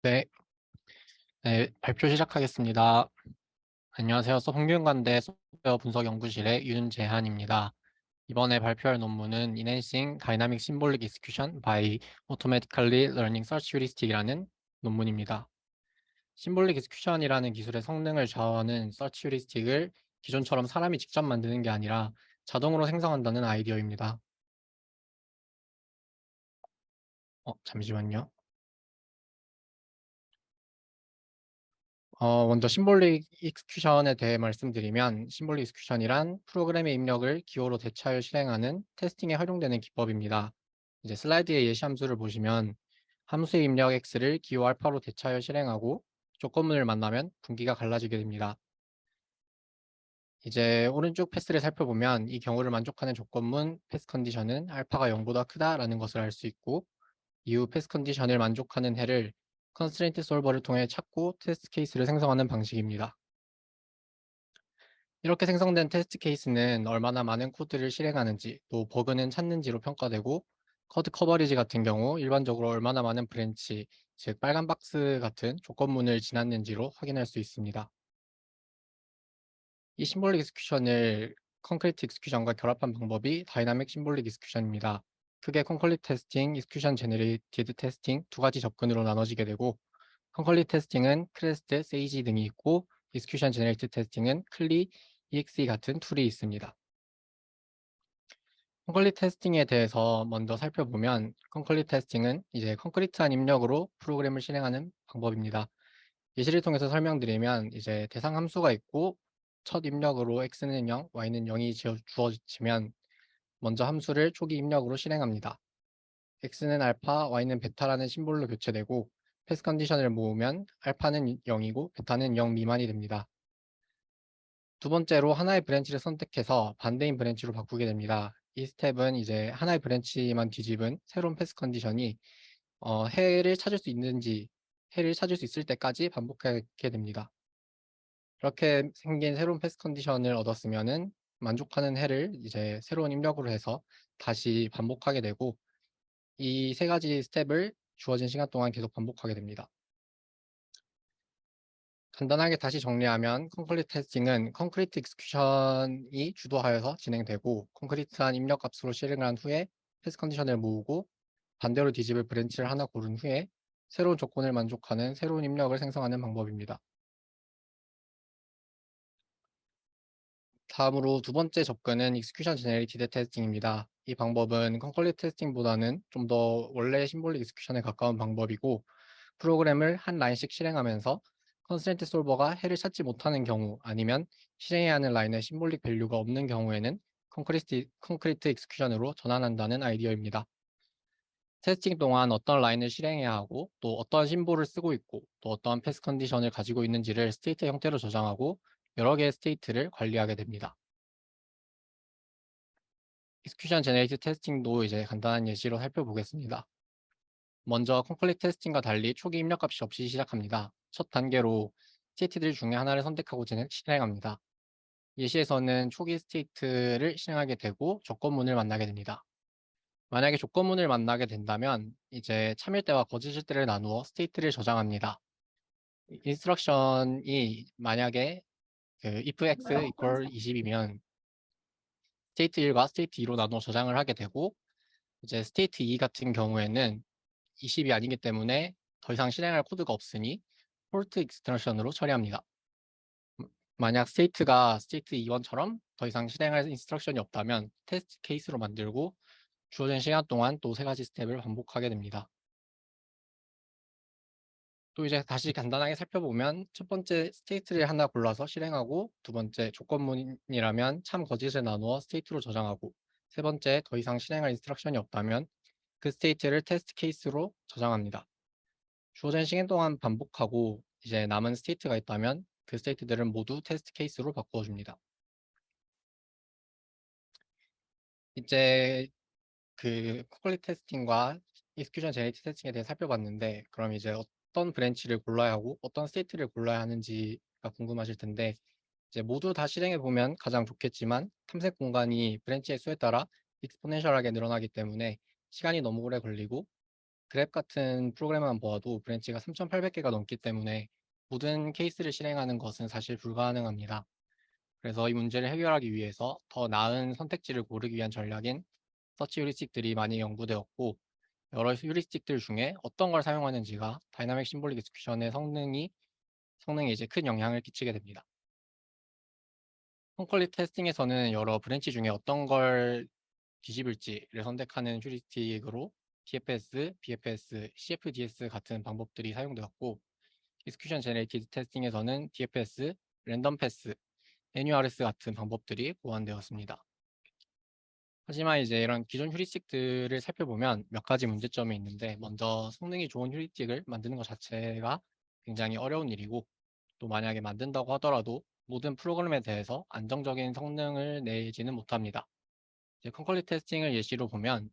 네, 네, 발표 시작하겠습니다. 안녕하세요. 홍균관대 소프트웨어 분석 연구실의 윤재한입니다. 이번에 발표할 논문은 Enhancing Dynamic Symbolic Execution by Automatically Learning Search Heuristic이라는 논문입니다. 심볼릭 execution이라는 기술의 성능을 좌우하는 서치 휴리스틱을 기존처럼 사람이 직접 만드는 게 아니라 자동으로 생성한다는 아이디어입니다. 잠시만요. 먼저 심볼릭 익스큐션에 대해 말씀드리면 심볼릭 익스큐션이란 프로그램의 입력을 기호로 대차여 실행하는 테스팅에 활용되는 기법입니다. 이제 슬라이드의 예시 함수를 보시면 함수의 입력 x를 기호 알파로 대차여 실행하고 조건문을 만나면 분기가 갈라지게 됩니다. 이제 오른쪽 패스를 살펴보면 이 경우를 만족하는 조건문 패스 컨디션은 알파가 0보다 크다라는 것을 알 수 있고 이후 패스 컨디션을 만족하는 해를 컨스트레인트 솔버를 통해 찾고 테스트 케이스를 생성하는 방식입니다. 이렇게 생성된 테스트 케이스는 얼마나 많은 코드를 실행하는지, 또 버그는 찾는지로 평가되고, 코드 커버리지 같은 경우 일반적으로 얼마나 많은 브랜치, 즉 빨간 박스 같은 조건문을 지났는지로 확인할 수 있습니다. 이 심볼릭 익스큐션을 콘크리트 익스큐션과 결합한 방법이 다이나믹 심볼릭 익스큐션입니다. 크게 콘크리트 테스팅, 익스큐션 제너레이티드 테스팅 두 가지 접근으로 나눠지게 되고, 콘크리트 테스팅은 크레스트, 세이지 등이 있고, 익스큐션 제너레이티드 테스팅은 클리, EXE 같은 툴이 있습니다. 콘크리트 테스팅에 대해서 먼저 살펴보면 콘크리트 테스팅은 이제 콘크리트한 입력으로 프로그램을 실행하는 방법입니다. 예시를 통해서 설명드리면 이제 대상 함수가 있고 첫 입력으로 x는 0, y는 0이 주어지면 먼저 함수를 초기 입력으로 실행합니다. x는 알파, y는 베타라는 심볼로 교체되고 패스 컨디션을 모으면 알파는 0이고 베타는 0 미만이 됩니다. 두 번째로 하나의 브랜치를 선택해서 반대인 브랜치로 바꾸게 됩니다. 이 스텝은 이제 하나의 브랜치만 뒤집은 새로운 패스 컨디션이 해를 찾을 수 있는지 해를 찾을 수 있을 때까지 반복하게 됩니다. 이렇게 생긴 새로운 패스 컨디션을 얻었으면은 만족하는 해를 이제 새로운 입력으로 해서 다시 반복하게 되고 이 세 가지 스텝을 주어진 시간 동안 계속 반복하게 됩니다. 간단하게 다시 정리하면 콘크리트 테스팅은 콘크리트 익스큐션이 주도하여서 진행되고 콘크리트한 입력 값으로 실행을 한 후에 패스 컨디션을 모으고 반대로 뒤집을 브랜치를 하나 고른 후에 새로운 조건을 만족하는 새로운 입력을 생성하는 방법입니다. 다음으로 두 번째 접근은 익스큐션 제너레이티드 테스팅입니다. 이 방법은 콘크리트 테스팅보다는 좀 더 원래 심볼릭 익스큐션에 가까운 방법이고 프로그램을 한 라인씩 실행하면서 컨스트레인트 솔버가 해를 찾지 못하는 경우 아니면 실행해야 하는 라인에 심볼릭 밸류가 없는 경우에는 콘크리트 익스큐션으로 전환한다는 아이디어입니다. 테스팅 동안 어떤 라인을 실행해야 하고 또 어떠한 심볼을 쓰고 있고 또 어떠한 패스 컨디션을 가지고 있는지를 스테이트 형태로 저장하고 여러 개의 스테이트를 관리하게 됩니다. 익스큐션 제네레이티드 테스팅도 이제 간단한 예시로 살펴보겠습니다. 먼저 컴플릿 테스팅과 달리 초기 입력값이 없이 시작합니다. 첫 단계로 스테이트들 중에 하나를 선택하고 실행합니다. 예시에서는 초기 스테이트를 실행하게 되고 조건문을 만나게 됩니다. 만약에 조건문을 만나게 된다면 이제 참일 때와 거짓일 때를 나누어 스테이트를 저장합니다. 인스트럭션이 만약에 if x equal 20이면 스테이트 1과 스테이트 2로 나누어 저장을 하게 되고 이제 스테이트 2 같은 경우에는 20이 아니기 때문에 더 이상 실행할 코드가 없으니 폴트 익스트럭션으로 처리합니다. 만약 스테이트가 스테이트 2번처럼 더 이상 실행할 인스트럭션이 없다면 테스트 케이스로 만들고 주어진 시간 동안 또 세 가지 스텝을 반복하게 됩니다. 또 이제 다시 간단하게 살펴보면 첫 번째 스테이트를 하나 골라서 실행하고 두 번째 조건문이라면 참 거짓을 나누어 스테이트로 저장하고 세 번째 더 이상 실행할 인스트럭션이 없다면 그 스테이트를 테스트 케이스로 저장합니다. 주어진 시간 동안 반복하고 이제 남은 스테이트가 있다면 그 스테이트들은 모두 테스트 케이스로 바꾸어 줍니다. 이제 그 코글릿 테스팅과 익스큐션 제네리티 테스팅에 대해 살펴봤는데 그럼 이제 어떤 브랜치를 골라야 하고 어떤 스테이트를 골라야 하는지가 궁금하실 텐데 이제 모두 다 실행해 보면 가장 좋겠지만 탐색 공간이 브랜치의 수에 따라 익스포넨셜하게 늘어나기 때문에 시간이 너무 오래 걸리고 그랩 같은 프로그램만 보아도 브랜치가 3,800개가 넘기 때문에 모든 케이스를 실행하는 것은 사실 불가능합니다. 그래서 이 문제를 해결하기 위해서 더 나은 선택지를 고르기 위한 전략인 서치 휴리스틱들이 많이 연구되었고, 여러 휴리스틱들 중에 어떤 걸 사용하는지가 다이나믹 심볼릭 익스큐션의 성능에 이제 큰 영향을 끼치게 됩니다. 콘컬리 테스팅에서는 여러 브랜치 중에 어떤 걸 뒤집을지를 선택하는 휴리스틱으로 TFS, BFS, CFDS 같은 방법들이 사용되었고, 익스큐션 제네레이티드 테스팅에서는 DFS, 랜덤 패스, NURS 같은 방법들이 보완되었습니다. 하지만 이제 이런 기존 휴리스틱들을 살펴보면 몇 가지 문제점이 있는데, 먼저 성능이 좋은 휴리스틱을 만드는 것 자체가 굉장히 어려운 일이고, 또 만약에 만든다고 하더라도 모든 프로그램에 대해서 안정적인 성능을 내지는 못합니다. 이제 컨컬리 테스팅을 예시로 보면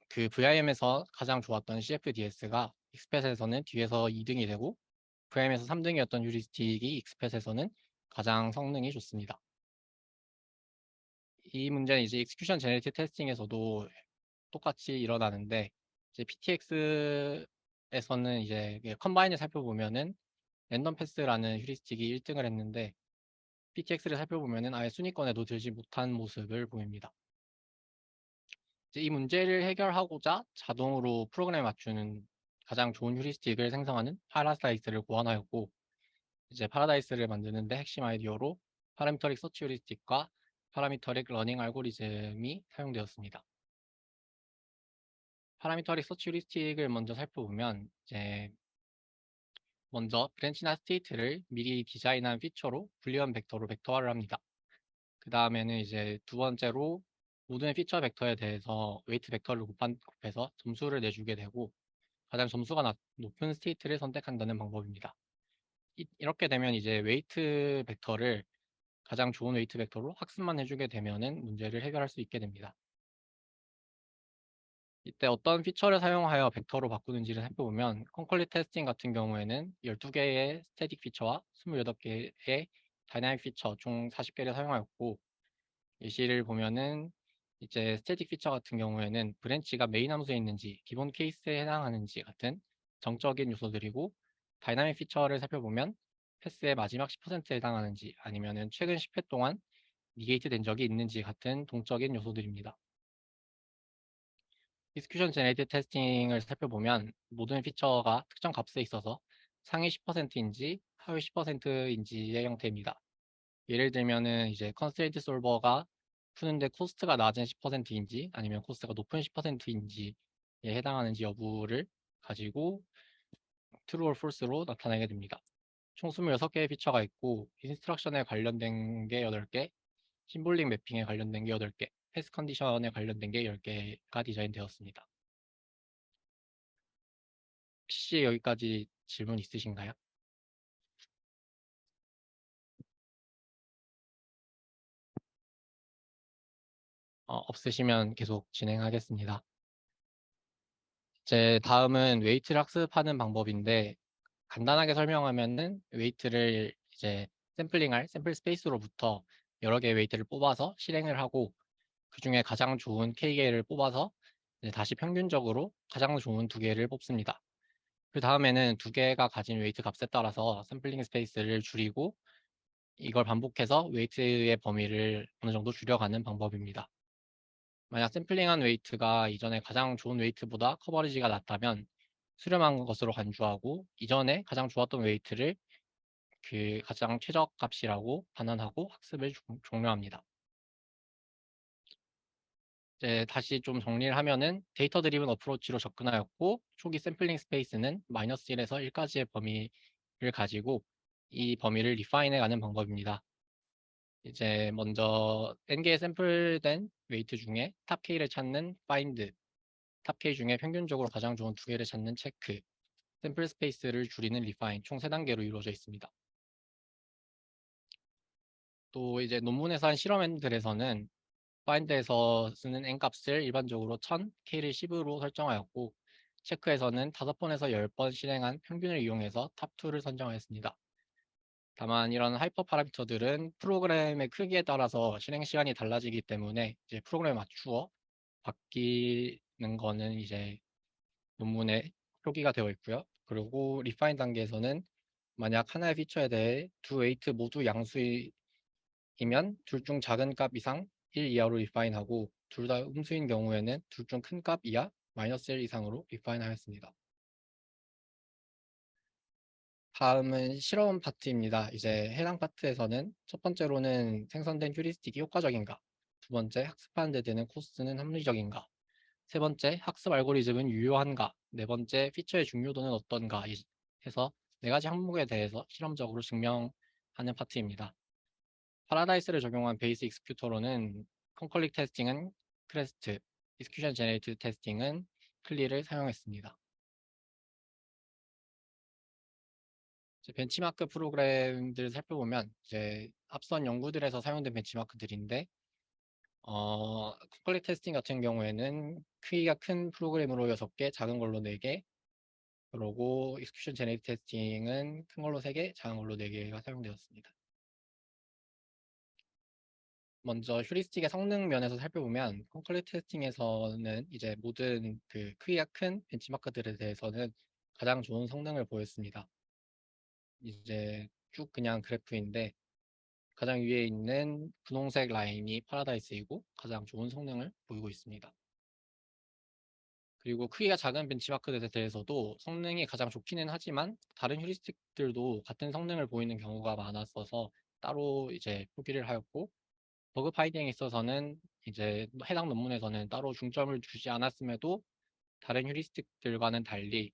그 VIM에서 가장 좋았던 CFDS가 익스팻에서는 뒤에서 2등이 되고, VIM에서 3등이었던 휴리스틱이 익스팻에서는 가장 성능이 좋습니다. 이 문제는 이제 익스큐션 제네리티브 테스팅에서도 똑같이 일어나는데, 이제 PTX에서는 이제 컴바인을 살펴보면은 랜덤 패스라는 휴리스틱이 1등을 했는데, PTX를 살펴보면은 아예 순위권에도 들지 못한 모습을 보입니다. 이제 이 문제를 해결하고자 자동으로 프로그램에 맞추는 가장 좋은 휴리스틱을 생성하는 파라다이스를 고안하였고, 이제 파라다이스를 만드는데 핵심 아이디어로 파라미터릭 서치 휴리스틱과 파라미터릭 러닝 알고리즘이 사용되었습니다. 파라미터릭 서치 휴리스틱을 먼저 살펴보면, 이제 먼저 브랜치나 스테이트를 미리 디자인한 피처로 불리한 벡터로 벡터화를 합니다. 그 다음에는 이제 두 번째로 모든 피처 벡터에 대해서 웨이트 벡터를 곱해서 점수를 내주게 되고, 가장 점수가 높은 스테이트를 선택한다는 방법입니다. 이렇게 되면 이제 웨이트 벡터를 가장 좋은 웨이트 벡터로 학습만 해주게 되면은 문제를 해결할 수 있게 됩니다. 이때 어떤 피처를 사용하여 벡터로 바꾸는지를 살펴보면, 콘컬리 테스팅 같은 경우에는 12개의 스태틱 피처와 28개의 다이나믹 피처 총 40개를 사용하였고, 예시를 보면은 이제 스태틱 피처 같은 경우에는 브랜치가 메인 함수에 있는지, 기본 케이스에 해당하는지 같은 정적인 요소들이고, 다이나믹 피처를 살펴보면 패스의 마지막 10%에 해당하는지, 아니면은 최근 10회 동안 니게이트 된 적이 있는지 같은 동적인 요소들입니다. 익스큐션 제네이티브 테스팅을 살펴보면 모든 피처가 특정 값에 있어서 상위 10%인지 하위 10%인지의 형태입니다. 예를 들면은 이제 컨스트레인트 솔버가 푸는데 코스트가 낮은 10%인지 아니면 코스트가 높은 10%인지에 해당하는지 여부를 가지고 true or false로 나타내게 됩니다. 총 26개의 피처가 있고, 인스트럭션에 관련된 게 8개, 심볼릭 매핑에 관련된 게 8개, 패스 컨디션에 관련된 게 10개가 디자인되었습니다. 혹시 여기까지 질문 있으신가요? 없으시면 계속 진행하겠습니다. 이제 다음은 웨이트를 학습하는 방법인데, 간단하게 설명하면은 웨이트를 이제 샘플링할 샘플 스페이스로부터 여러 개의 웨이트를 뽑아서 실행을 하고, 그 중에 가장 좋은 K개를 뽑아서 이제 다시 평균적으로 가장 좋은 두 개를 뽑습니다. 그 다음에는 두 개가 가진 웨이트 값에 따라서 샘플링 스페이스를 줄이고, 이걸 반복해서 웨이트의 범위를 어느 정도 줄여가는 방법입니다. 만약 샘플링한 웨이트가 이전에 가장 좋은 웨이트보다 커버리지가 낮다면 수렴한 것으로 간주하고, 이전에 가장 좋았던 웨이트를 그 가장 최저값이라고 반환하고 학습을 종료합니다. 이제 다시 좀 정리를 하면은 데이터 드리븐 어프로치로 접근하였고, 초기 샘플링 스페이스는 -1에서 1까지의 범위를 가지고 이 범위를 리파인해 가는 방법입니다. 이제 먼저 n개의 샘플된 웨이트 중에 탑 K를 찾는 find, 탑 K 중에 평균적으로 가장 좋은 두 개를 찾는 체크, 샘플 스페이스를 줄이는 리파인 총 3단계로 이루어져 있습니다. 또 이제 논문에서 한 실험들에서는 find에서 쓰는 n값을 일반적으로 1000, k를 10으로 설정하였고, 체크에서는 5번에서 10번 실행한 평균을 이용해서 탑2를 선정하였습니다. 다만 이런 하이퍼 파라미터들은 프로그램의 크기에 따라서 실행 시간이 달라지기 때문에 이제 프로그램에 맞추어 거는 이제 논문에 표기가 되어 있고요. 그리고 리파인 단계에서는 만약 하나의 피처에 대해 두 웨이트 모두 양수이면 둘 중 작은 값 이상 1 이하로 리파인하고 둘 다 음수인 경우에는 둘 중 큰 값 이하 마이너스 1 이상으로 리파인하였습니다. 다음은 실험 파트입니다. 이제 해당 파트에서는 첫 번째로는 생성된 휴리스틱이 효과적인가, 두 번째 학습하는 데 드는 코스트는 합리적인가, 세 번째 학습 알고리즘은 유효한가, 네 번째 피처의 중요도는 어떤가 해서 네 가지 항목에 대해서 실험적으로 증명하는 파트입니다. 파라다이스를 적용한 베이스 익스큐터로는 컨컬릭 테스팅은 크레스트, 익스큐션 제네이티드 테스팅은 클리를 사용했습니다. 이제 벤치마크 프로그램들을 살펴보면 이제 앞선 연구들에서 사용된 벤치마크들인데 컨컬릭 테스팅 같은 경우에는 크기가 큰 프로그램으로 6개, 작은 걸로 4개, 그리고 익스큐션 제네이티드 테스팅은 큰 걸로 3개, 작은 걸로 4개가 사용되었습니다. 먼저 휴리스틱의 성능 면에서 살펴보면 컨컬릭 테스팅에서는 이제 모든 그 크기가 큰 벤치마크들에 대해서는 가장 좋은 성능을 보였습니다. 이제 쭉 그냥 그래프인데 가장 위에 있는 분홍색 라인이 파라다이스이고 가장 좋은 성능을 보이고 있습니다. 그리고 크기가 작은 벤치마크들에 대해서도 성능이 가장 좋기는 하지만 다른 휴리스틱들도 같은 성능을 보이는 경우가 많았어서 따로 이제 표기를 하였고, 버그 파이딩에 있어서는 이제 해당 논문에서는 따로 중점을 주지 않았음에도 다른 휴리스틱들과는 달리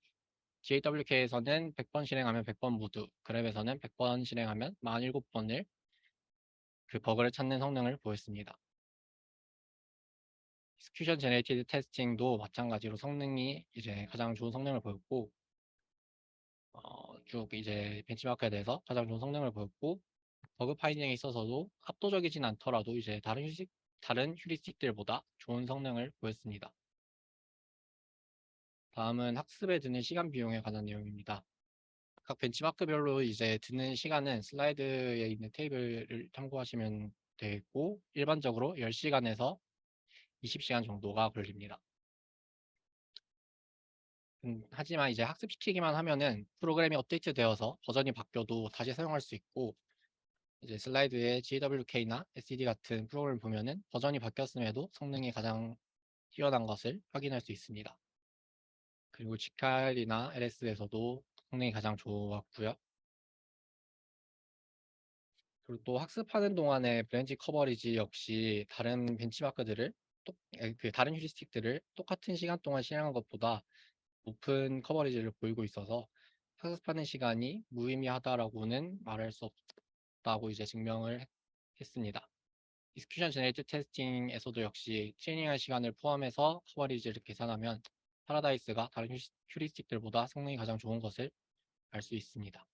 GAWK에서는 100번 실행하면 100번 모두, 그랩에서는 100번 실행하면 47번을 그 버그를 찾는 성능을 보였습니다. 익스큐션 제네이티드 테스팅도 마찬가지로 성능이 이제 가장 좋은 성능을 보였고, 쭉 이제 벤치마크에 대해서 가장 좋은 성능을 보였고, 버그 파이딩에 있어서도 압도적이진 않더라도 이제 다른 휴리스틱들보다 좋은 성능을 보였습니다. 다음은 학습에 드는 시간 비용에 관한 내용입니다. 각 벤치마크별로 이제 드는 시간은 슬라이드에 있는 테이블을 참고하시면 되고, 일반적으로 10시간에서 20시간 정도가 걸립니다. 하지만 이제 학습시키기만 하면은 프로그램이 업데이트 되어서 버전이 바뀌어도 다시 사용할 수 있고, 이제 슬라이드에 GWK나 SED 같은 프로그램을 보면은 버전이 바뀌었음에도 성능이 가장 뛰어난 것을 확인할 수 있습니다. 그리고 GCAL이나 LS에서도 성능이 가장 좋았고요. 그리고 또 학습하는 동안의 브랜치 커버리지 역시 다른 벤치마크들을 다른 휴리스틱들을 똑같은 시간 동안 실행한 것보다 높은 커버리지를 보이고 있어서 학습하는 시간이 무의미하다라고는 말할 수 없다고 이제 증명을 했습니다. 익스큐션 제네이티드 테스팅에서도 역시 트레이닝할 시간을 포함해서 커버리지를 계산하면 파라다이스가 다른 휴리스틱들보다 성능이 가장 좋은 것을 알 수 있습니다.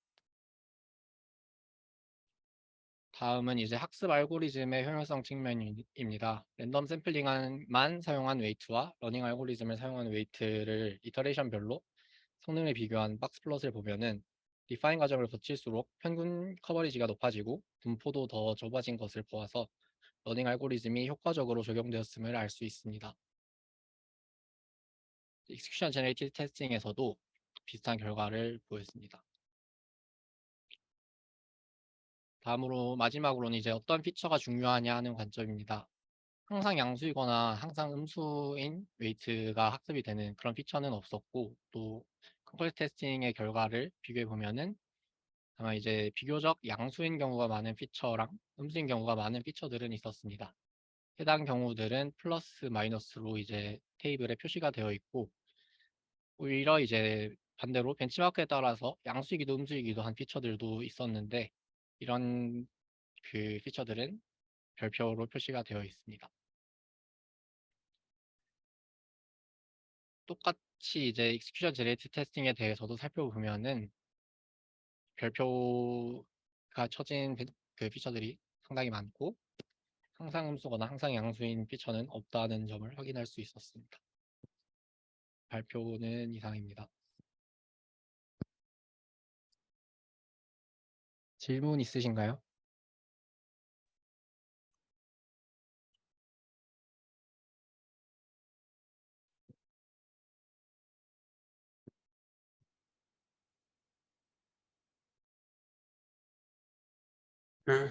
다음은 이제 학습 알고리즘의 효율성 측면입니다. 랜덤 샘플링만 사용한 웨이트와 러닝 알고리즘을 사용한 웨이트를 이터레이션별로 성능을 비교한 박스 플롯을 보면은 리파인 과정을 거칠수록 평균 커버리지가 높아지고 분포도 더 좁아진 것을 보아서 러닝 알고리즘이 효과적으로 적용되었음을 알 수 있습니다. 익스큐션 제네이티드 테스팅에서도 비슷한 결과를 보였습니다. 다음으로 마지막으로는 이제 어떤 피처가 중요하냐 하는 관점입니다. 항상 양수이거나 항상 음수인 웨이트가 학습이 되는 그런 피처는 없었고, 또 컴플렉스 테스팅의 결과를 비교해 보면은 아마 이제 비교적 양수인 경우가 많은 피처랑 음수인 경우가 많은 피처들은 있었습니다. 해당 경우들은 플러스 마이너스로 이제 테이블에 표시가 되어 있고, 오히려 이제 반대로 벤치마크에 따라서 양수이기도 음수이기도 한 피처들도 있었는데, 이런 그 피처들은 별표로 표시가 되어 있습니다. 똑같이 이제 익스큐션 제네이티드 테스팅에 대해서도 살펴보면은 별표가 쳐진 그 피처들이 상당히 많고, 항상 음수거나 항상 양수인 피처는 없다는 점을 확인할 수 있었습니다. 발표는 이상입니다. 질문 있으신가요? 그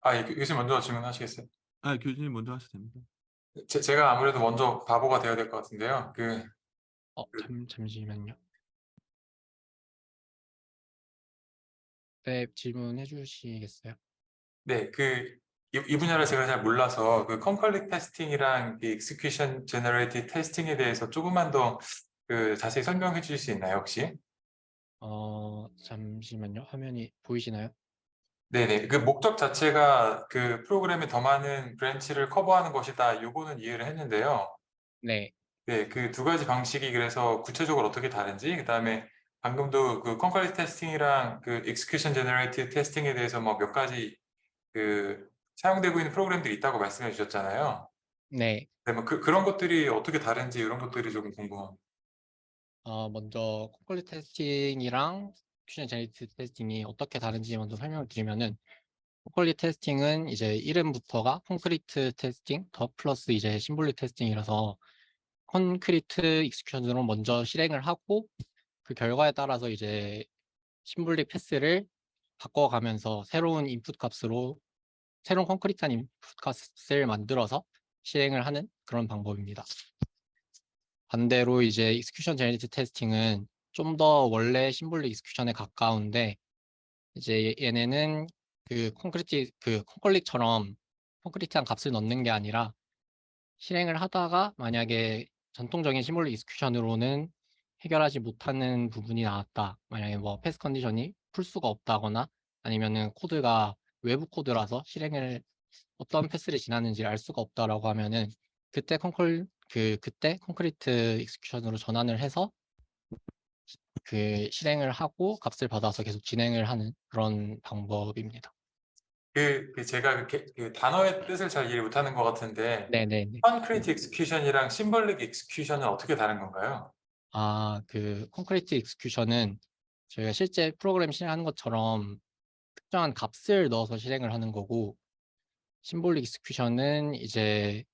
교수님 먼저 질문하시겠어요? 교수님 먼저 하셔도 됩니다. 제가 아무래도 먼저 바보가 되어야 될 것 같은데요. 잠시만요. 네, 질문해 주시겠어요? 네, 이 분야를 제가 잘 몰라서 그 컨컬리 테스팅이랑 그 익스큐션 제너레이티브 테스팅에 대해서 조금만 더 자세히 설명해 주실 수 있나요, 혹시? 잠시만요. 화면이 보이시나요? 네네. 그 목적 자체가 그 프로그램에 더 많은 브랜치를 커버하는 것이다. 요거는 이해를 했는데요. 네. 네, 그 두 가지 방식이 그래서 구체적으로 어떻게 다른지, 그다음에 방금도 그 컨컬리 테스팅이랑 그 익스큐션 제너레이티브 테스팅에 대해서 뭐 몇 가지 사용되고 있는 프로그램들이 있다고 말씀해 주셨잖아요. 네. 네, 뭐 그런 것들이 어떻게 다른지 이런 것들이 조금 궁금합니다. 먼저 콘클리트 테스팅이랑 퓨전 제네리티브 테스팅이 어떻게 다른지 먼저 설명을 드리면은, 콘클리트 테스팅은 이제 이름부터가 콘크리트 테스팅 더 플러스 이제 심볼릭 테스팅이라서 콘크리트 익스큐션으로 먼저 실행을 하고, 그 결과에 따라서 이제 심볼릭 패스를 바꿔가면서 새로운 콘크리트한 인풋 값을 만들어서 실행을 하는 그런 방법입니다. 반대로 이제 익스큐션 제네리티브 테스팅은 좀 더 원래 심볼릭 익스큐션에 가까운데, 이제 얘네는 콘클릭처럼 콘크리트한 값을 넣는 게 아니라, 실행을 하다가 만약에 전통적인 심볼릭 익스큐션으로는 해결하지 못하는 부분이 나왔다. 만약에 뭐 패스 컨디션이 풀 수가 없다거나, 아니면은 코드가 외부 코드라서 어떤 패스를 지났는지 알 수가 없다라고 하면은, 그때 콘크리트 익스큐션으로 전환을 해서 실행을 하고 값을 받아서 계속 진행을 하는 그런 방법입니다. 제가 그 단어의 뜻을 잘 이해 못하는 것 같은데, 네네네. 콘크리트 익스큐션이랑 심볼릭 익스큐션은 어떻게 다른 건가요? 콘크리트 익스큐션은 저희가 실제 프로그램 실행하는 것처럼 특정한 값을 넣어서 실행을 하는 거고, 심볼릭 익스큐션은 이제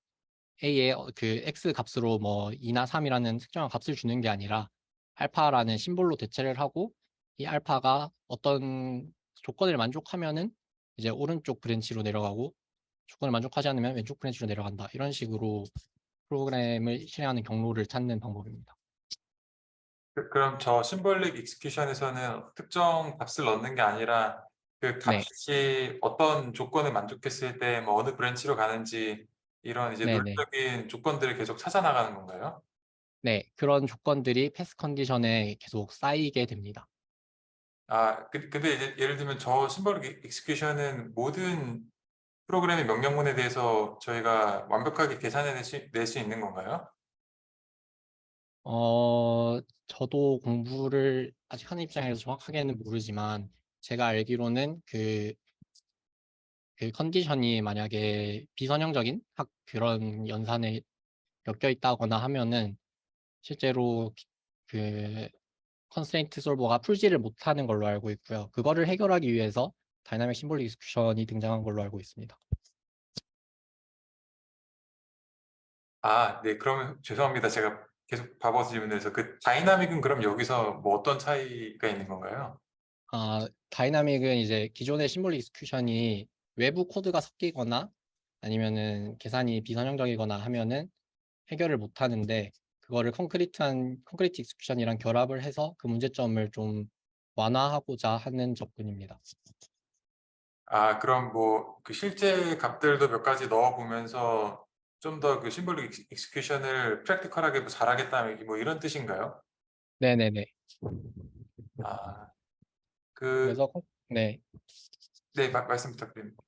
A의 X 값으로 뭐 2나 3이라는 특정한 값을 주는 게 아니라, 알파라는 심볼로 대체를 하고, 이 알파가 어떤 조건을 만족하면은 이제 오른쪽 브랜치로 내려가고, 조건을 만족하지 않으면 왼쪽 브랜치로 내려간다. 이런 식으로 프로그램을 실행하는 경로를 찾는 방법입니다. 그럼 저 심볼릭 익스큐션에서는 특정 값을 넣는 게 아니라 그 네, 값이 어떤 조건을 만족했을 때 뭐 어느 브랜치로 가는지 이런 이제 네네. 논리적인 조건들을 계속 찾아 나가는 건가요? 네, 그런 조건들이 패스 컨디션에 계속 쌓이게 됩니다. 근데 이제 예를 들면 저 심볼릭 익스큐션은 모든 프로그램의 명령문에 대해서 저희가 완벽하게 계산해 낼 수 있는 건가요? 저도 공부를 아직 하는 입장에서 정확하게는 모르지만, 제가 알기로는 그 컨디션이 만약에 비선형적인 그런 연산에 엮여 있다거나 하면은, 실제로 그 컨스트레인트 솔버가 풀지를 못하는 걸로 알고 있고요. 그거를 해결하기 위해서 다이나믹 심볼릭 익스큐션이 등장한 걸로 알고 있습니다. 네. 그러면 죄송합니다. 제가 계속 바꿔서 질문해서 그 다이나믹은 그럼 여기서 뭐 어떤 차이가 있는 건가요? 다이나믹은 이제 기존의 심볼릭 익스큐션이 외부 코드가 섞이거나 아니면은 계산이 비선형적이거나 하면은 해결을 못 하는데, 그거를 콘크리트 익스큐션이랑 결합을 해서 그 문제점을 좀 완화하고자 하는 접근입니다. 그럼 뭐 그 실제 값들도 몇 가지 넣어 보면서 좀 더 그 심볼릭 익스큐션을 프랙티컬하게 뭐 잘하겠다 뭐 이런 뜻인가요? 네네네. 아 그 그래서 네. 네. 말씀 부탁드립니다.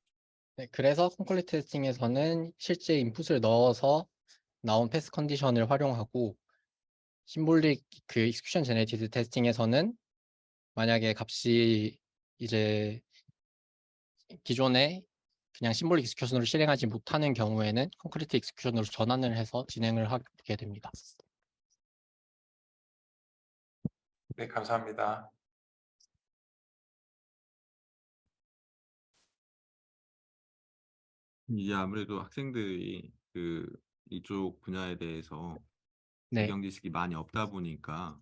네, 그래서 콘크리트 테스팅에서는 실제 인풋을 넣어서 나온 패스 컨디션을 활용하고, 심볼릭 익스큐션 제네티드 테스팅에서는 만약에 값이 이제 기존에 그냥 심볼릭 익스큐션으로 실행하지 못하는 경우에는 콘크리트 익스큐션으로 전환을 해서 진행을 하게 됩니다. 네. 감사합니다. 이제 아무래도 학생들이 이쪽 분야에 대해서 네, 배경 지식이 많이 없다 보니까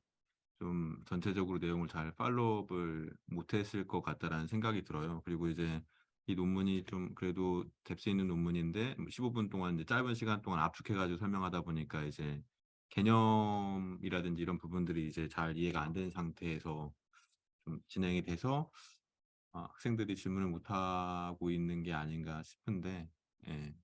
좀 전체적으로 내용을 잘 팔로우업을 못했을 것 같다라는 생각이 들어요. 그리고 이제 이 논문이 좀 그래도 뎁스 있는 논문인데 15분 동안 이제 짧은 시간 동안 압축해가지고 설명하다 보니까 이제 개념이라든지 이런 부분들이 이제 잘 이해가 안 되는 상태에서 좀 진행이 돼서 학생들이 질문을 못하고 있는 게 아닌가 싶은데, 예.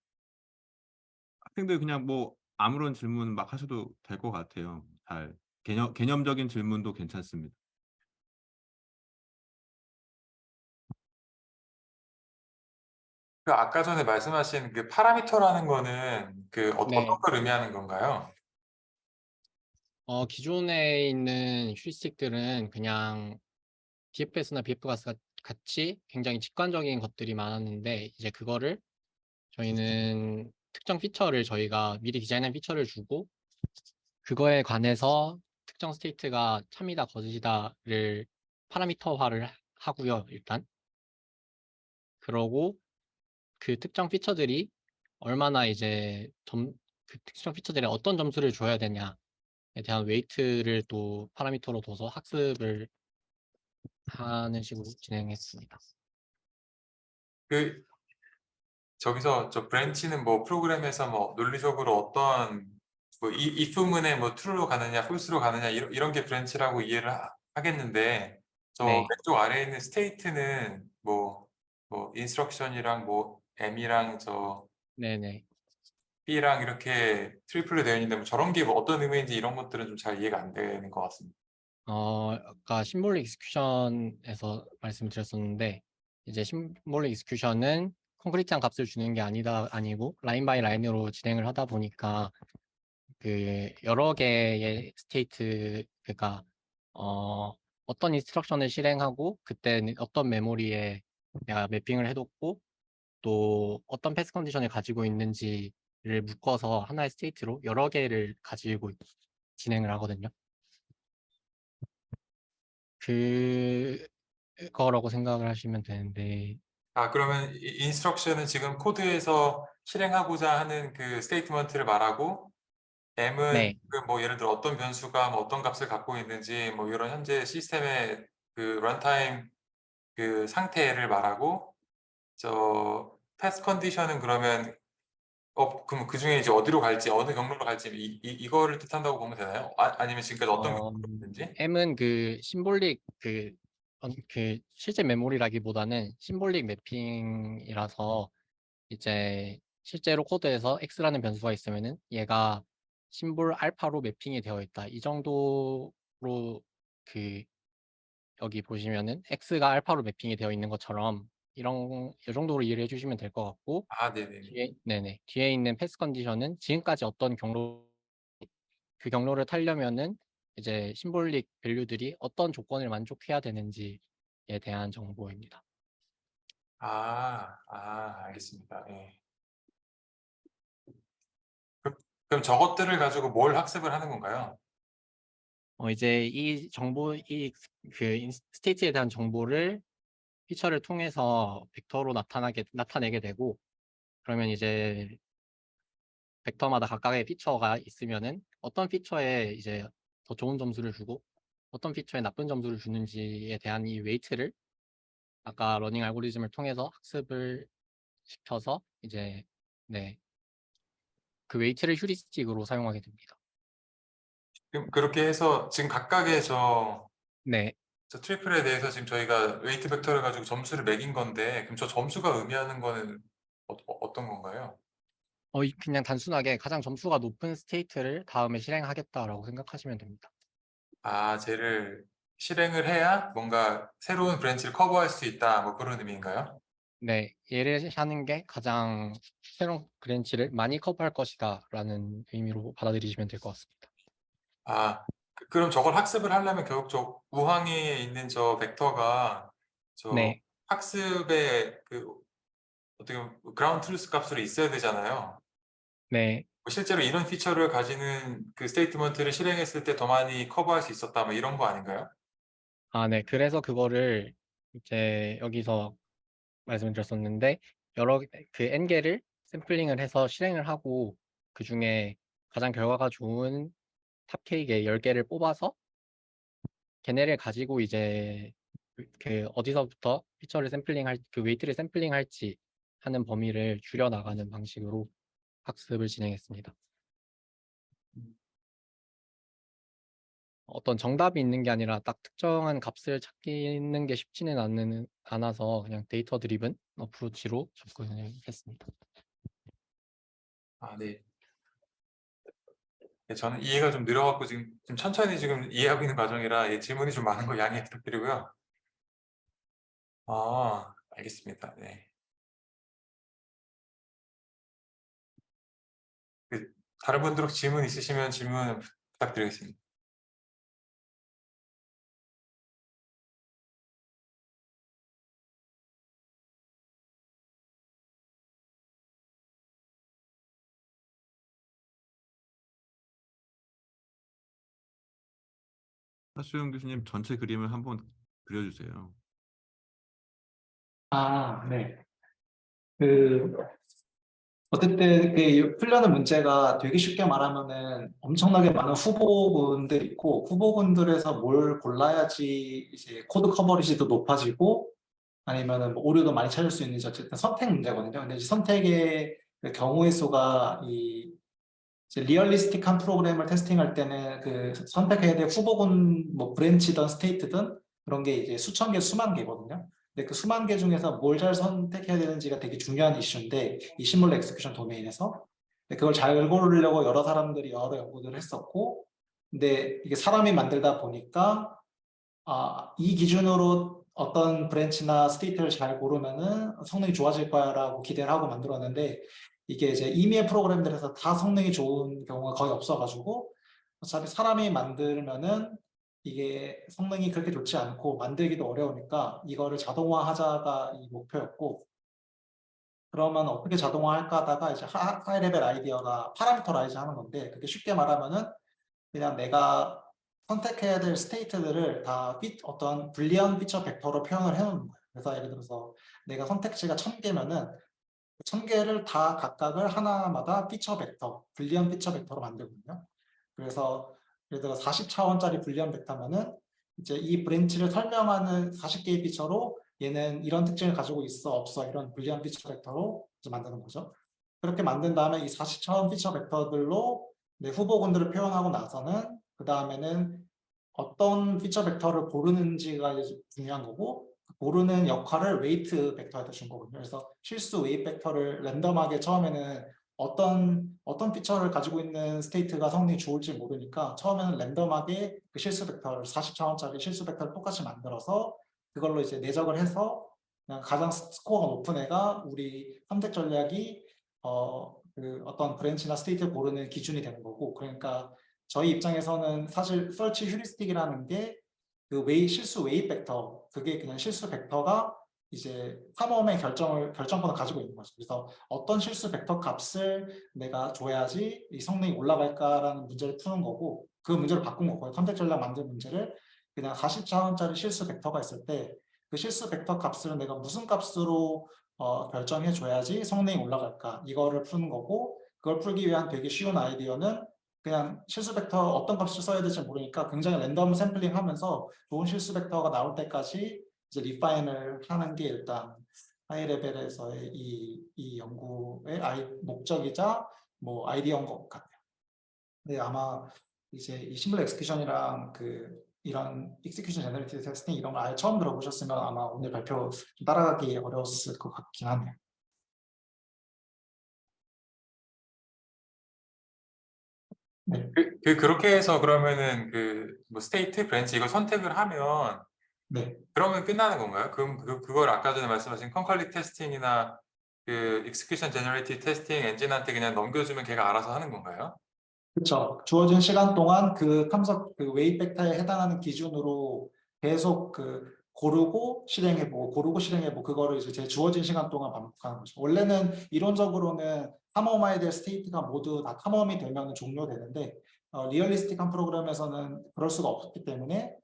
학생들 그냥 뭐 아무런 질문 막 하셔도 될 것 같아요. 잘 개념적인 질문도 괜찮습니다. 그 아까 전에 말씀하신 그 파라미터라는 거는 그 어떤 네. 걸 의미하는 건가요? 기존에 있는 휴리스틱들은 그냥 DFS나 BF가 같이 굉장히 직관적인 것들이 많았는데 이제 그거를 저희는 특정 피처를 저희가 미리 디자인한 피처를 주고 그거에 관해서 특정 스테이트가 참이다 거짓이다를 파라미터화를 하고요. 일단 그러고 그 특정 피처들이 얼마나 이제 그 특정 피처들에 어떤 점수를 줘야 되냐에 대한 웨이트를 또 파라미터로 둬서 학습을 하는 식으로 진행했습니다. 그 저기서 저 브랜치는 뭐 프로그램에서 뭐 논리적으로 어떤 뭐 if문에 뭐 true로 가느냐 false로 가느냐 이런 게 브랜치라고 이해를 하겠는데 저 네, 왼쪽 아래에 있는 스테이트는 뭐 인스트럭션이랑 뭐 M이랑 저 네네. B랑 이렇게 트리플로 되어 있는데 뭐 저런 게 뭐 어떤 의미인지 이런 것들은 좀 잘 이해가 안 되는 것 같습니다. 아까 심볼릭 익스큐션에서 말씀드렸었는데 이제 심볼릭 익스큐션은 콘크리트한 값을 주는 게 아니고 라인 바이 라인으로 진행을 하다 보니까 그 여러 개의 스테이트 그러니까 어떤 인스트럭션을 실행하고 그때는 어떤 메모리에 내가 매핑을 해뒀고 또 어떤 패스 컨디션을 가지고 있는지를 묶어서 하나의 스테이트로 여러 개를 가지고 진행을 하거든요. 그거라고 생각을 하시면 되는데, 그러면 인스트럭션은 지금 코드에서 실행하고자 하는 그 스테이트먼트를 말하고 M은 네, 그 뭐 예를 들어 어떤 변수가 뭐 어떤 값을 갖고 있는지 뭐 이런 현재 시스템의 그 런타임 그 상태를 말하고 저 패스 컨디션은 그러면 그럼 그 중에 이제 어디로 갈지 어느 경로로 갈지 이거를 뜻한다고 보면 되나요? 아니면 지금까지 어떤 어, 경로로 갔는지? M은 그 심볼릭 그 실제 메모리라기보다는 심볼릭 매핑이라서 이제 실제로 코드에서 X라는 변수가 있으면은 얘가 심볼 알파로 매핑이 되어 있다. 이 정도로 그 여기 보시면은 X가 알파로 매핑이 되어 있는 것처럼 이 정도로 이해를 해주시면 될 것 같고 네네네. 뒤에 있는 패스 컨디션은 지금까지 어떤 그 경로를 타려면은 이제 심볼릭 밸류들이 어떤 조건을 만족해야 되는지에 대한 정보입니다. 알겠습니다. 예. 그럼 저것들을 가지고 뭘 학습을 하는 건가요? 이제 스테이트에 대한 정보를 피처를 통해서 벡터로 나타내게 되고 그러면 이제 벡터마다 각각의 피처가 있으면은 어떤 피처에 이제 더 좋은 점수를 주고 어떤 피처에 나쁜 점수를 주는지에 대한 이 웨이트를 아까 러닝 알고리즘을 통해서 학습을 시켜서 이제 네, 그 웨이트를 휴리스틱으로 사용하게 됩니다. 그렇게 해서 지금 각각의 네, 저 트리플에 대해서 지금 저희가 웨이트 벡터를 가지고 점수를 매긴 건데 그럼 저 점수가 의미하는 거는 어떤 건가요? 그냥 단순하게 가장 점수가 높은 스테이트를 다음에 실행하겠다라고 생각하시면 됩니다. 쟤를 실행을 해야 뭔가 새로운 브랜치를 커버할 수 있다 뭐 그런 의미인가요? 네, 얘를 하는 게 가장 새로운 브랜치를 많이 커버할 것이다라는 의미로 받아들이시면 될 것 같습니다. 그럼 저걸 학습을 하려면 결국 저 우항에 있는 저 벡터가 저 네, 학습의 그 어떻게 보면 그라운드 트루스 값으로 있어야 되잖아요. 네, 실제로 이런 피처를 가지는 그 스테이트먼트를 실행했을 때 더 많이 커버할 수 있었다 뭐 이런 거 아닌가요? 네. 그래서 그거를 이제 여기서 말씀드렸었는데 여러 그 n개를 샘플링을 해서 실행을 하고 그 중에 가장 결과가 좋은 탑 K개 10개를 뽑아서 걔네를 가지고 이제 그 어디서부터 피처를 샘플링할 그 웨이트를 샘플링할지 하는 범위를 줄여 나가는 방식으로 학습을 진행했습니다. 어떤 정답이 있는 게 아니라 딱 특정한 값을 찾는 게 쉽지는 않아서 그냥 데이터 드리븐 어프로치로 접근을 했습니다. 아, 네. 네, 저는 이해가 좀 늘어갖고 지금 천천히 지금 이해하고 있는 과정이라 예, 질문이 좀 많은 거 양해 부탁드리고요. 아, 알겠습니다. 네. 그, 다른 분들 혹시 질문 있으시면 질문 부탁드리겠습니다. 하수영 교수님 전체 그림을 한번 그려주세요. 아, 네. 그, 어쨌든 그 풀려는 문제가 되게 쉽게 말하면은 엄청나게 많은 후보군들이 있고, 후보군들에서 뭘 골라야지 이제 코드 커버리지도 높아지고, 아니면은 뭐 오류도 많이 찾을 수 있는지 어쨌든 선택 문제거든요. 근데 이제 선택의 그 경우의 수가 이제 리얼리스틱한 프로그램을 테스팅할 때는 그 선택해야 될 후보군 뭐 브랜치든 스테이트든 그런 게 이제 수천 개, 수만 개거든요. 근데 그 수만 개 중에서 뭘 잘 선택해야 되는지가 되게 중요한 이슈인데 이 시뮬러 엑스큐션 도메인에서 근데 그걸 잘 고르려고 여러 사람들이 여러 연구들을 했었고 근데 이게 사람이 만들다 보니까 이 기준으로 어떤 브랜치나 스테이트를 잘 고르면은 성능이 좋아질 거야라고 기대를 하고 만들었는데 이게 이제 이미의 프로그램들에서 다 성능이 좋은 경우가 거의 없어가지고 어차피 사람이 만들면은 이게 성능이 그렇게 좋지 않고 만들기도 어려우니까 이거를 자동화하자가 이 목표였고 그러면 어떻게 자동화할까 하다가 이제 하이 레벨 아이디어가 파라미터라이즈 하는 건데 그게 쉽게 말하면은 그냥 내가 선택해야 될 스테이트들을 다 어떤 불리한 피처 벡터로 표현을 해놓는 거예요. 그래서 예를 들어서 내가 선택지가 1000개면은 1000개를 다 각각을 하나마다 피처 벡터, 불리한 피처 벡터로 만들거든요. 그래서 예를 들어 40차원짜리 불리한 벡터면은 이제 이 브랜치를 설명하는 40개의 피처로 얘는 이런 특징을 가지고 있어, 없어 이런 불리한 피처 벡터로 이제 만드는 거죠. 그렇게 만든 다음에 이 40차원 피처 벡터들로 내 후보군들을 표현하고 나서는 그 다음에는 어떤 피처 벡터를 고르는지가 이제 중요한 거고 고르는 역할을 웨이트 벡터에다 준 거거든요. 그래서 실수 웨이트 벡터를 랜덤하게 처음에는 어떤 피처를 가지고 있는 스테이트가 성능이 좋을지 모르니까 처음에는 랜덤하게 그 실수 벡터를 40차원짜리 실수 벡터를 똑같이 만들어서 그걸로 이제 내적을 해서 그냥 가장 스코어가 높은 애가 우리 선택 전략이 그 어떤 브랜치나 스테이트를 고르는 기준이 되는 거고 그러니까 저희 입장에서는 사실 서치 휴리스틱이라는 게 그 실수 웨이 벡터 그게 그냥 실수 벡터가 이제 탐험의 결정권을 가지고 있는 거죠. 그래서 어떤 실수 벡터 값을 내가 줘야지 이 성능이 올라갈까라는 문제를 푸는 거고 그 문제를 바꾼 거고요. 선택 전략 만든 문제를 그냥 40차원짜리 실수 벡터가 있을 때 그 실수 벡터 값을 내가 무슨 값으로 결정해 줘야지 성능이 올라갈까 이거를 푸는 거고 그걸 풀기 위한 되게 쉬운 아이디어는 그냥 실수 벡터 어떤 값을 써야 될지 모르니까 굉장히 랜덤 샘플링 하면서 좋은 실수 벡터가 나올 때까지 이제 리파인을 하는 게 일단 하이 레벨에서의 이 연구의 목적이자 뭐 아이디어인 것 같아요. 네, 아마 이제 이 시뮬러 엑스큐션이랑 이런 익스큐션 제너레이티브 테스팅 이런 걸 아예 처음 들어보셨으면 아마 오늘 발표 좀 따라가기 어려웠을 것 같긴 하네요. 네. 그렇게 해서 그러면은 뭐 스테이트, 브랜치 이걸 선택을 하면 네. 그러면 끝나는 건가요? 그럼 그걸 아까 전에 말씀하신 컨컬리 테스팅이나 그 익스큐션 제너레이티브 테스팅 엔진한테 그냥 넘겨주면 걔가 알아서 하는 건가요? 그렇죠. 주어진 시간 동안 그 탐석 웨이 벡터에 해당하는 기준으로 계속 고르고 실행해보고 고르고 실행해보고 그거를 이제 제 주어진 시간 동안 반복하는 거죠. 원래는 이론적으로는 탐험해야 될 스테이트가 모두 다 탐험이 되면 종료되는데 리얼리스틱한 프로그램에서는 그럴 수가 없기 때문에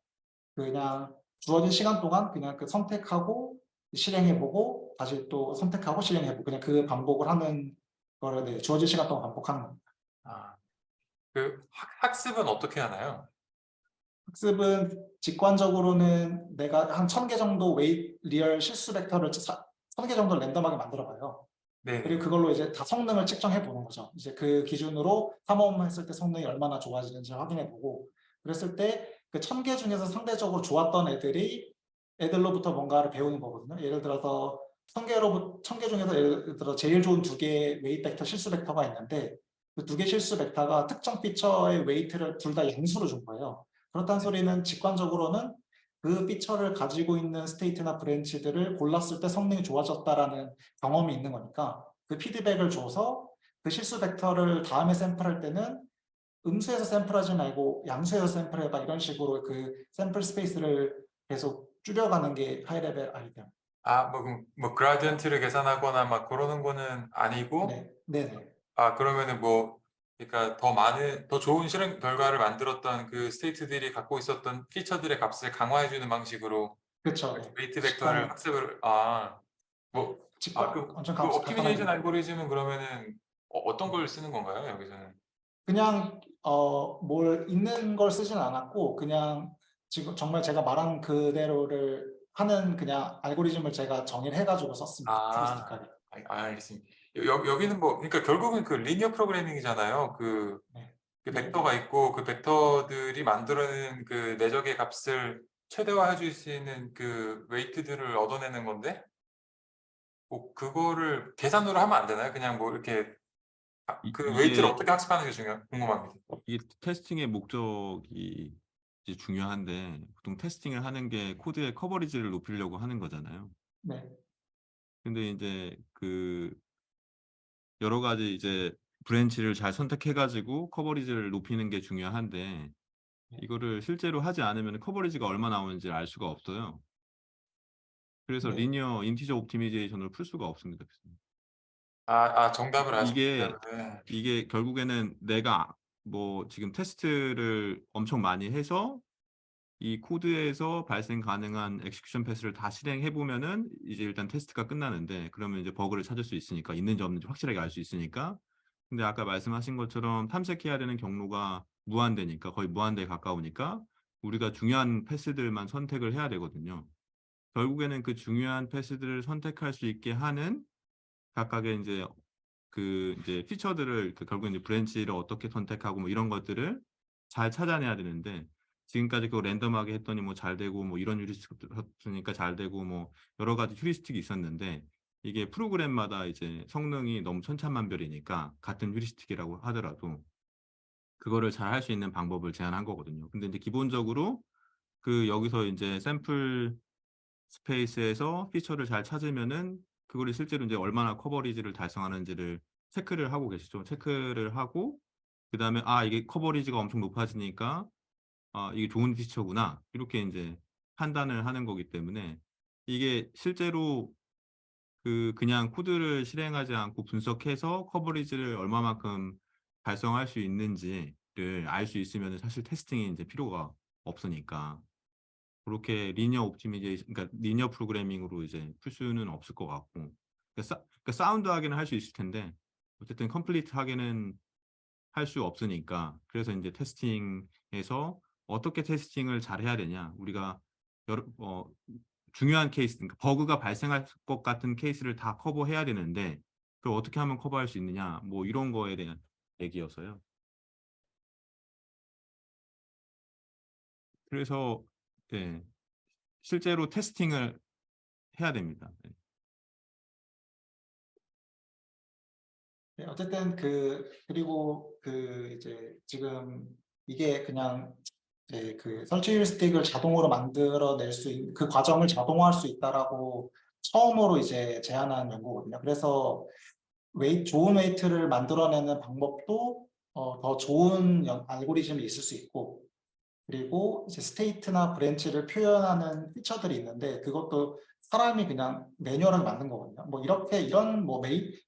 그냥 주어진 시간 동안 그냥 선택하고 실행해보고 다시 또 선택하고 실행해보고 그냥 그 반복을 하는 거를 주어진 시간 동안 반복하는 겁니다. 그 학습은 어떻게 하나요? 학습은 직관적으로는 내가 한 1000개 정도 리얼 실수 벡터를 1000개 정도 랜덤하게 만들어 봐요. 네. 그리고 그걸로 이제 다 성능을 측정해 보는 거죠. 이제 그 기준으로 탐험했을 때 성능이 얼마나 좋아지는지 확인해 보고, 그랬을 때 그 1000개 중에서 상대적으로 좋았던 애들로부터 뭔가를 배우는 거거든요. 예를 들어서 1000개 중에서 예를 들어 제일 좋은 2개의 웨이트 벡터, 실수 벡터가 있는데 그 2개 실수 벡터가 특정 피처의 웨이트를 둘 다 양수로 준 거예요. 그렇다는 소리는 직관적으로는 그 피처를 가지고 있는 스테이트나 브랜치들을 골랐을 때 성능이 좋아졌다라는 경험이 있는 거니까 그 피드백을 줘서 그 실수 벡터를 다음에 샘플할 때는 음수에서 샘플하지 말고 양수에서 샘플해봐, 이런 식으로 그 샘플 스페이스를 계속 줄여가는 게 하이레벨 아이디어. 뭐 그라디언트를 계산하거나 막 그러는 거는 아니고, 네, 네네. 그러면은 그러니까 더 좋은 실험 결과를 만들었던 그 스테이트들이 갖고 있었던 피처들의 값을 강화해주는 방식으로 그렇죠. 네. 웨이트 벡터를 학습을, 엄청 그 옵티미제이션 간단하게. 알고리즘은 그러면은 어떤 걸 쓰는 건가요, 여기서는? 그냥 뭘 있는 걸 쓰진 않았고 그냥 지금 정말 제가 말한 그대로를 하는 그냥 알고리즘을 제가 정의를 해가지고 썼습니다. 휴리스틱하게. 알겠습니다. 여기는 그러니까 결국은 그 리니어 프로그래밍이잖아요. 그 네. 벡터가 있고 그 벡터들이 만들어내는 그 내적의 값을 최대화해 줄 수 있는 그 웨이트들을 얻어내는 건데, 그거를 계산으로 하면 안 되나요? 그냥 이렇게 그 웨이트를 이게 어떻게 학습하는 게 궁금합니다. 이게 테스팅의 목적이 이제 중요한데 보통 테스팅을 하는 게 코드의 커버리지를 높이려고 하는 거잖아요. 네. 근데 이제 그 여러 가지 이제 브랜치를 잘 선택해가지고 커버리지를 높이는 게 중요한데 이거를 실제로 하지 않으면 커버리지가 얼마 나오는지 알 수가 없어요. 그래서 네. 리니어 인티저 옵티미제이션을 풀 수가 없습니다. 정답을 아시기 이게 때문에. 이게 결국에는 내가 뭐 지금 테스트를 엄청 많이 해서 이 코드에서 발생 가능한 엑스큐션 패스를 다 실행해 보면은 이제 일단 테스트가 끝나는데, 그러면 이제 버그를 찾을 수 있으니까, 있는지 없는지 확실하게 알 수 있으니까. 근데 아까 말씀하신 것처럼 탐색해야 되는 경로가 무한대니까, 거의 무한대에 가까우니까 우리가 중요한 패스들만 선택을 해야 되거든요. 결국에는 그 중요한 패스들을 선택할 수 있게 하는 각각의 이제 피처들을 결국에 이제 브랜치를 어떻게 선택하고 뭐 이런 것들을 잘 찾아내야 되는데, 지금까지 그거 랜덤하게 했더니 뭐 잘 되고 뭐 이런 휴리스틱이니까 잘 되고 뭐 여러 가지 휴리스틱이 있었는데, 이게 프로그램마다 이제 성능이 너무 천차만별이니까 같은 휴리스틱이라고 하더라도 그거를 잘 할 수 있는 방법을 제안한 거거든요. 근데 이제 기본적으로 여기서 이제 샘플 스페이스에서 피처를 잘 찾으면은 그거를 실제로 이제 얼마나 커버리지를 달성하는지를 체크를 하고 계시죠. 체크를 하고 그다음에 이게 커버리지가 엄청 높아지니까 이게 좋은 피처구나, 이렇게 이제 판단을 하는 거기 때문에 이게 실제로 그냥 코드를 실행하지 않고 분석해서 커버리지를 얼마만큼 달성할 수 있는지를 알 수 있으면 사실 테스팅이 이제 필요가 없으니까, 그렇게 리니어 옵티미제이션, 그러니까 리니어 프로그래밍으로 이제 풀 수는 없을 것 같고, 그러니까 사운드하게는 할 수 있을 텐데 어쨌든 컴플리트하게는 할 수 없으니까, 그래서 이제 테스팅에서 어떻게 테스팅을 잘 해야 되냐, 우리가 중요한 케이스, 그러니까 버그가 발생할 것 같은 케이스를 다 커버해야 되는데 그걸 어떻게 하면 커버할 수 있느냐, 뭐 이런 거에 대한 얘기여서요. 그래서 네, 실제로 테스팅을 해야 됩니다. 네. 네, 어쨌든 그리고 이제 지금 이게 그냥 이제 그 설치 휴리스틱을 자동으로 만들어낼 수 있는 그 과정을 자동화할 수 있다라고 처음으로 이제 제안한 연구거든요. 그래서 좋은 웨이트를 만들어내는 방법도 더 좋은 알고리즘이 있을 수 있고, 그리고 이제 스테이트나 브랜치를 표현하는 피처들이 있는데 그것도 사람이 그냥 매뉴얼하게 만든 거거든요. 뭐 이런 뭐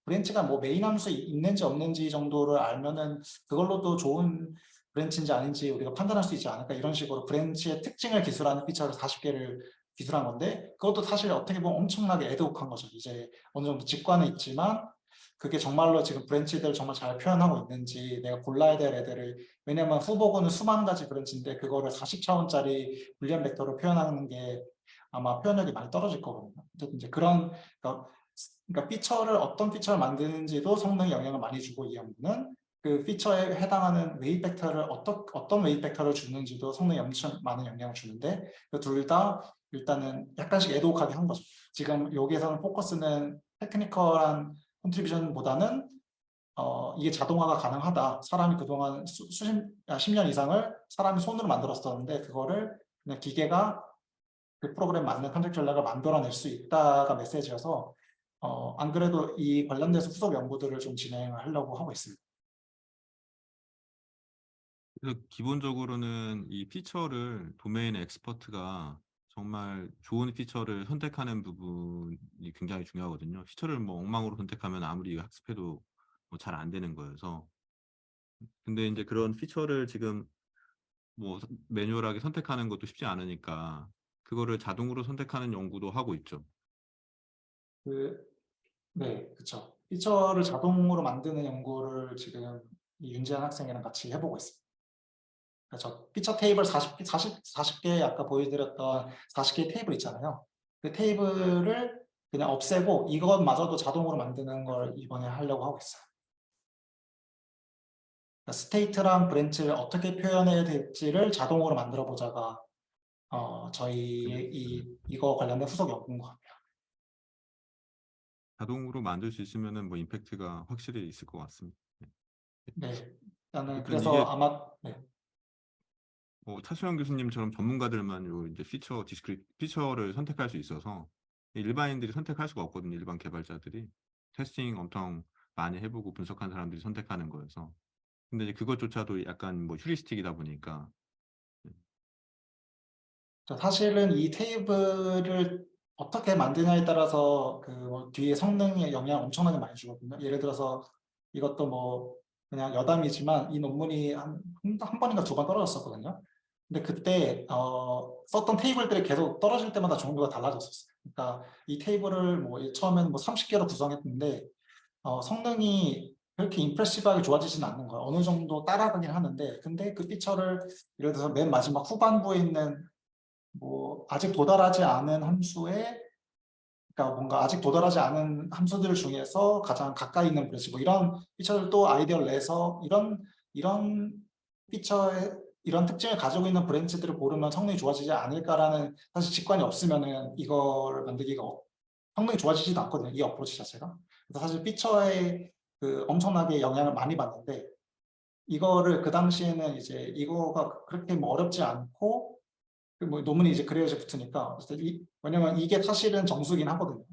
브랜치가 뭐 메인 함수 있는지 없는지 정도를 알면은 그걸로도 좋은 브랜치인지 아닌지 우리가 판단할 수 있지 않을까, 이런 식으로 브랜치의 특징을 기술하는 피처를 40개를 기술한 건데, 그것도 사실 어떻게 보면 엄청나게 애드혹한 거죠. 이제 어느 정도 직관은 있지만 그게 정말로 지금 브랜치들을 정말 잘 표현하고 있는지, 내가 골라야 될 애들을, 왜냐면 후보군은 수만 가지 브랜치인데 그거를 40차원짜리 불리언 벡터로 표현하는 게 아마 표현력이 많이 떨어질 거거든요. 어쨌든 이제 그러니까 피처를 어떤 피처를 만드는지도 성능에 영향을 많이 주고, 이 연구는 그 피처에 해당하는 웨이트 벡터를 어떤 웨이트 벡터를 주는지도 성능에 엄청 많은 영향을 주는데, 그 둘 다 일단은 약간씩 애도하게 한 거죠. 지금 여기에서는 포커스는 테크니컬한 컨트리뷰션보다는 이게 자동화가 가능하다. 사람이 그동안 10년 이상을 사람이 손으로 만들었었는데 그거를 그냥 기계가 그 프로그램 맞는 탐색 전략을 만들어낼 수 있다가 메시지여서, 안 그래도 이 관련돼서 후속 연구들을 좀 진행하려고 하고 있습니다. 그래서 기본적으로는 이 피처를 도메인 엑스퍼트가 정말 좋은 피처를 선택하는 부분이 굉장히 중요하거든요. 피처를 뭐 엉망으로 선택하면 아무리 학습해도 뭐 잘 안 되는 거여서. 근데 이제 그런 피처를 지금 뭐 매뉴얼하게 선택하는 것도 쉽지 않으니까 그거를 자동으로 선택하는 연구도 하고 있죠. 네, 그렇죠. 피처를 자동으로 만드는 연구를 지금 이 윤재한 학생이랑 같이 해보고 있습니다. 그러니까 저 피처 테이블 40개 아까 보여드렸던 40개 테이블 있잖아요. 그 테이블을 그냥 없애고 이것마저도 자동으로 만드는 걸 이번에 하려고 하고 있어요. 그러니까 스테이트랑 브랜치를 어떻게 표현해야 될지를 자동으로 만들어 보자가 저희 이거 관련된 후속 연구인 것 같아요. 자동으로 만들 수 있으면은 뭐 임팩트가 확실히 있을 것 같습니다. 네, 일단은 어쨌든 그래서 이게 아마 네. 차수영 교수님처럼 전문가들만 요 이제 피처를 선택할 수 있어서 일반인들이 선택할 수가 없거든요. 일반 개발자들이 테스팅 엄청 많이 해보고 분석한 사람들이 선택하는 거여서. 근데 이제 그것조차도 약간 뭐 휴리스틱이다 보니까. 사실은 이 테이블을 어떻게 만드냐에 따라서 그뭐 뒤에 성능에 영향을 엄청나게 많이 주거든요. 예를 들어서 이것도 뭐 그냥 여담이지만 이 논문이 한 번인가 두 번 떨어졌었거든요. 근데 그때 썼던 테이블들이 계속 떨어질 때마다 종류가 달라졌었어요. 그러니까 이 테이블을 뭐 처음에는 뭐 30개로 구성했는데 성능이 그렇게 임프레시브하게 좋아지지는 않는 거예요. 어느 정도 따라가긴 하는데, 근데 그 피처를 예를 들어서 맨 마지막 후반부에 있는 뭐 아직 도달하지 않은 함수에, 그러니까 뭔가 아직 도달하지 않은 함수들 중에서 가장 가까이 있는 브랜치, 뭐 이런 피처를 또 아이디어를 내서 이런 피처의 이런 특징을 가지고 있는 브랜치들을 고르면 성능이 좋아지지 않을까라는 사실 직관이 없으면은 이걸 만들기가 성능이 좋아지지도 않거든요. 이 어프로치 자체가. 그래서 사실 피처에 그 엄청나게 영향을 많이 받는데, 이거를 그 당시에는 이제 이거가 그렇게 뭐 어렵지 않고 뭐 논문이 이제 그래야지 붙으니까, 왜냐면 이게 사실은 정수긴 하거든요.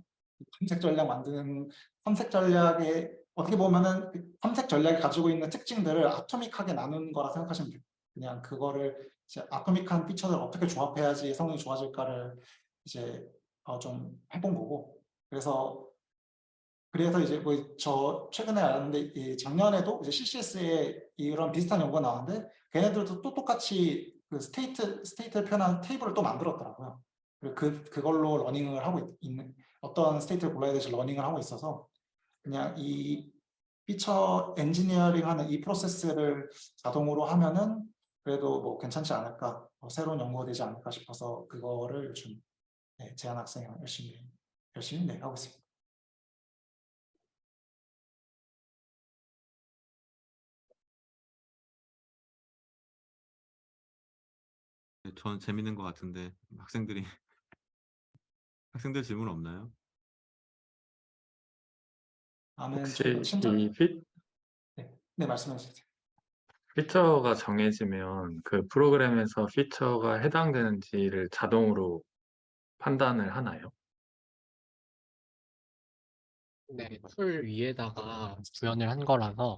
탐색 전략 만드는 탐색 전략에 어떻게 보면은 그 탐색 전략이 가지고 있는 특징들을 아토믹하게 나눈 거라 생각하시면 돼요. 그냥 그거를 이제 아토믹한 피처를 어떻게 조합해야지 성능이 좋아질까를 이제 좀 해본 거고. 그래서 이제 뭐 저 최근에 알았는데 이 작년에도 이제 CCS에 이런 비슷한 연구가 나왔는데 걔네들도 또 똑같이 그 스테이트를 표현한 테이블을 또 만들었더라고요. 그리고 그걸로 러닝을 하고 있는, 어떤 스테이트를 골라야 될지 러닝을 하고 있어서 그냥 이 피처 엔지니어링 하는 이 프로세스를 자동으로 하면은 그래도 뭐 괜찮지 않을까, 새로운 연구가 되지 않을까 싶어서 그거를 요즘 재한 학생이랑 열심히 하고 있습니다. 전 재밌는 것 같은데 학생들 질문 없나요? 나는 혹시 좀더 친절. 이 네, 말씀해 주세요. 피처가 정해지면 그 프로그램에서 피처가 해당되는지를 자동으로 판단을 하나요? 네, 툴 위에다가 구현을 한 거라서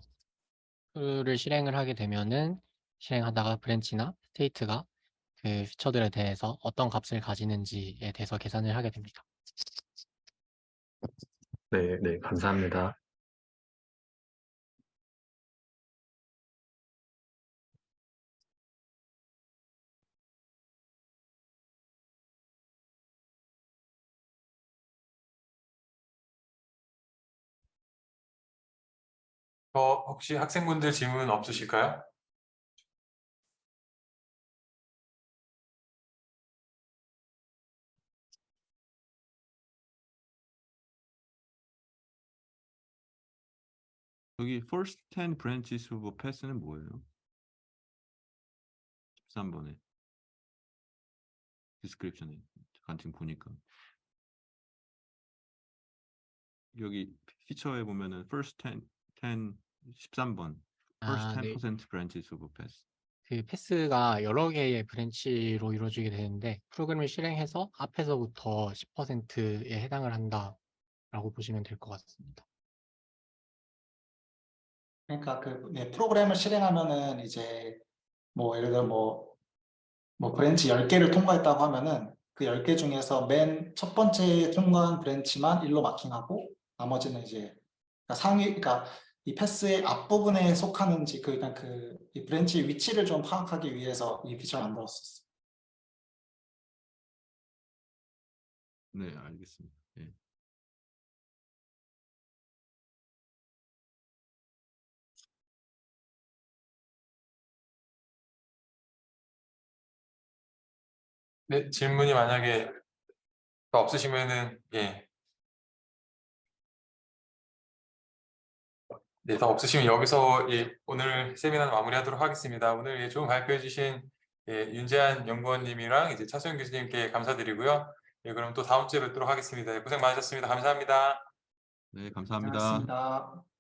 툴을 실행을 하게 되면은 실행하다가 브랜치나 스테이트가 그 피처들에 대해서 어떤 값을 가지는지에 대해서 계산을 하게 됩니다. 네, 네, 감사합니다. 혹시 학생분들 질문 없으실까요? 여기 first 10 branches of a pass는 뭐예요? 13번에 description에 지금 보니까 여기 피처에 보면은 first 10 13번 first 아, 네. 10% branches of a pass. 그 패스가 여러 개의 브랜치로 이루어지게 되는데 프로그램을 실행해서 앞에서부터 10%에 해당을 한다라고 보시면 될 것 같습니다. 그러니까 프로그램을 실행하면은 이제 뭐 예를 들어 뭐 브랜치 10개를 통과했다고 하면은 그 10개 중에서 맨 첫 번째 통과한 브랜치만 1로 마킹하고 나머지는 이제 그러니까 이 패스의 앞부분에 속하는지 이 브랜치 위치를 좀 파악하기 위해서 이 피처를 만들었었어요. 네, 알겠습니다. 예. 네, 질문이 만약에 더 없으시면은 예. 네, 더 없으시면 여기서 오늘 세미나는 마무리하도록 하겠습니다. 오늘 좋은 발표해 주신 윤재한 연구원님이랑 이제 차소영 교수님께 감사드리고요. 그럼 또 다음 주에 뵙도록 하겠습니다. 고생 많으셨습니다. 감사합니다. 네, 감사합니다. 고생하셨습니다.